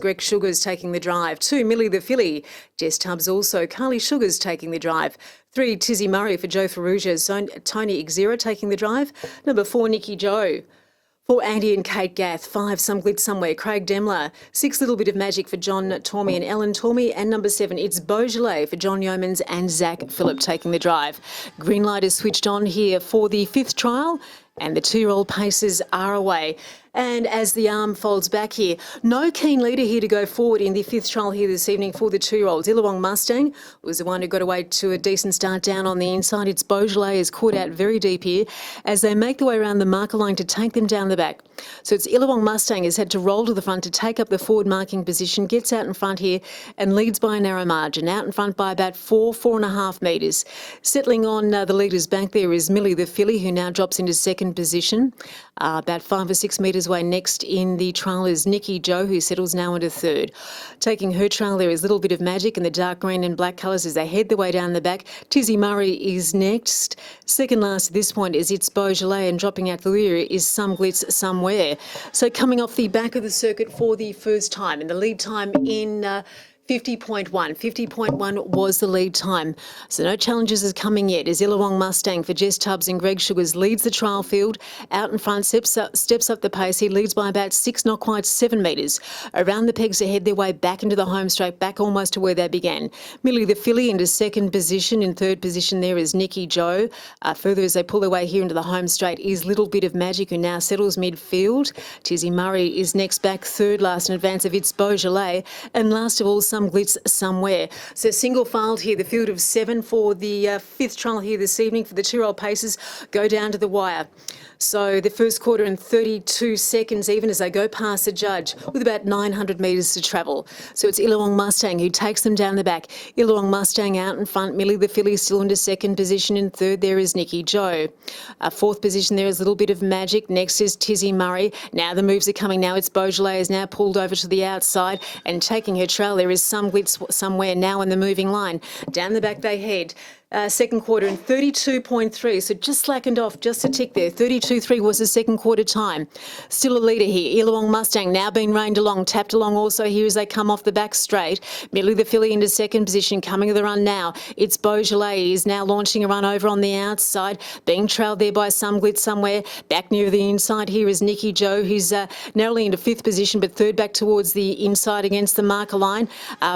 Greg Sugar's taking the drive. 2, Millie the filly. Jess Tubbs also. Carly Sugar's taking the drive. 3, Tizzy Murray for Joe Ferrugia. Tony Xera taking the drive. Number 4, Nikki Joe. 4, Andy and Kate Gath. 5, Some Glitz Somewhere, Craig Demler. 6, Little Bit of Magic for John Tormey and Ellen Tormey. And number 7, It's Beaujolais for John Yeomans and Zach Phillip taking the drive. Green light is switched on here for the 5th trial, and the 2-year-old paces are away. And as the arm folds back here, no keen leader here to go forward in the 5th trial here this evening for the 2-year-olds. Illawong Mustang was the one who got away to a decent start down on the inside. It's Beaujolais is caught out very deep here as they make their way around the marker line to take them down the back. So it's Illawong Mustang has had to roll to the front to take up the forward marking position, gets out in front here and leads by a narrow margin, out in front by about 4.5 metres. Settling on the leader's back there is Millie the filly, who now drops into second position. About 5 or 6 metres away next in the trail is Nikki Joe, who settles now into third. Taking her trail there is Little Bit of Magic in the dark green and black colours as they head their way down the back. Tizzy Murray is next. Second last at this point is It's Beaujolais, and dropping out the rear is Some Glitz Somewhere. So coming off the back of the circuit for the first time, and the lead time in 50.1. 50.1 was the lead time. So no challenges is coming yet as Illawong Mustang for Jess Tubbs and Greg Sugars leads the trial field. Out in front, steps up the pace. He leads by about 6, not quite 7 metres. Around the pegs to head their way back into the home straight, back almost to where they began. Millie the filly into second position. In third position there is Nikki Joe. Further as they pull their way here into the home straight is Little Bit of Magic, who now settles midfield. Tizzy Murray is next back, third last in advance of It's Beaujolais. And last of all, Some Glitz Somewhere. So single filed here, the field of 7 for the 5th trial here this evening for the 2-year-old paces go down to the wire. So the first quarter in 32 seconds even as they go past the judge with about 900 metres to travel. So it's Illawong Mustang who takes them down the back. Illawong Mustang out in front. Millie the filly still into second position. In third there is Nikki Joe. Fourth position there is Little Bit of Magic. Next is Tizzy Murray. Now the moves are coming. Now it's Beaujolais is now pulled over to the outside and taking her trail there is Some Glitz Somewhere now in the moving line. Down the back they head. Second quarter in 32.3, so just slackened off just a tick there. 32.3 was the second quarter time. Still a leader here. Illawong Mustang now being reined along, tapped along also here as they come off the back straight. Millie the filly into second position, coming to the run now. It's Beaujolais is now launching a run over on the outside, being trailed there by Some Glitz Somewhere. Back near the inside here is Nikki Joe, who's narrowly into 5th position, but third back towards the inside against the marker line.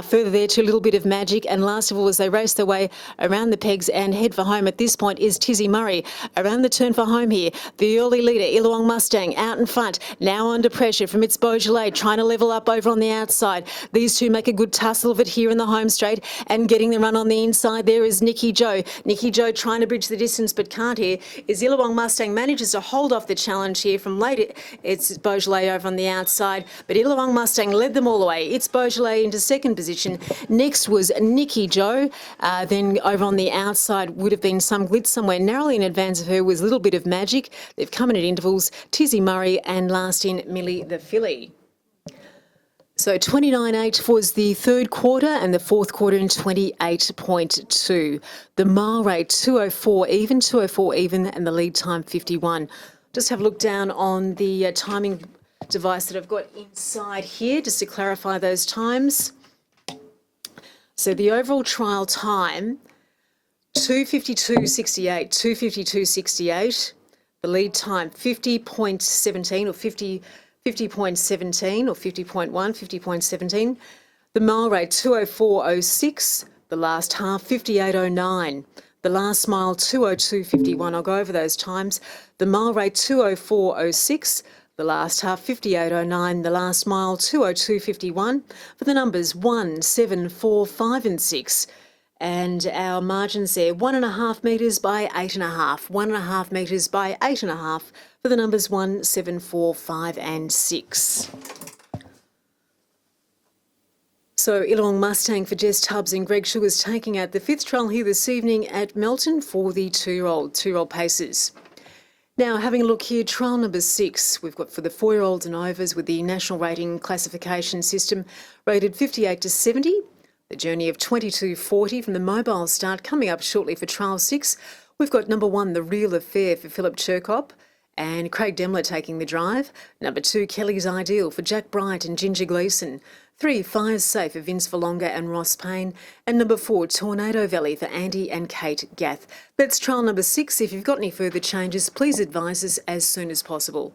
Further there to a Little Bit of Magic, and last of all as they race their way around the pegs and head for home at this point is Tizzy Murray. Around the turn for home here, the early leader, Illawong Mustang, out in front, now under pressure from It's Beaujolais, trying to level up over on the outside. These two make a good tussle of it here in the home straight, and getting the run on the inside there is Nikki Joe. Nikki Joe trying to bridge the distance but can't here. Is Illawong Mustang manages to hold off the challenge here from late. It's Beaujolais over on the outside, but Illawong Mustang led them all the way. It's Beaujolais into second position. Next was Nikki Joe. Then over on the outside would have been Some Glitz Somewhere. Narrowly in advance of her was Little Bit of Magic. They've come in at intervals, Tizzy Murray, and last in Millie the filly. So 29.8 was the third quarter and the fourth quarter in 28.2. The mile rate 204 even, and the lead time 51. Just have a look down on the timing device that I've got inside here just to clarify those times. So the overall trial time, 2:52.68, 2:52.68. The lead time, 50.17 or 50.17 or 50.1, 50.17. The mile rate, 2:04.06. The last half, 58.09. The last mile, 2:02.51. I'll go over those times. The mile rate, 2:04.06. The last half, 58.09. The last mile, 2:02.51. For the numbers 1, 7, 4, 5 and 6. And our margins there, 1.5 metres by 8.5. 1.5 metres by 8.5 for the numbers 1, 7, 4, 5 and 6. So Illawong Mustang for Jess Tubbs and Greg Sugars taking out the 5th trial here this evening at Melton for the 2-year-old paces. Now, having a look here, trial number 6, we've got for the 4-year-olds and overs with the national rating classification system rated 58 to 70. The journey of 22.40 from the mobile start coming up shortly for trial 6. We've got number 1, The Real Affair for Philip Chirkop. And Craig Demler taking the drive. Number 2, Kelly's Ideal for Jack Bright and Ginger Gleeson. 3, Fire's Safe for Vince Valonga and Ross Payne. And number 4, Tornado Valley for Andy and Kate Gath. That's trial number 6. If you've got any further changes, please advise us as soon as possible.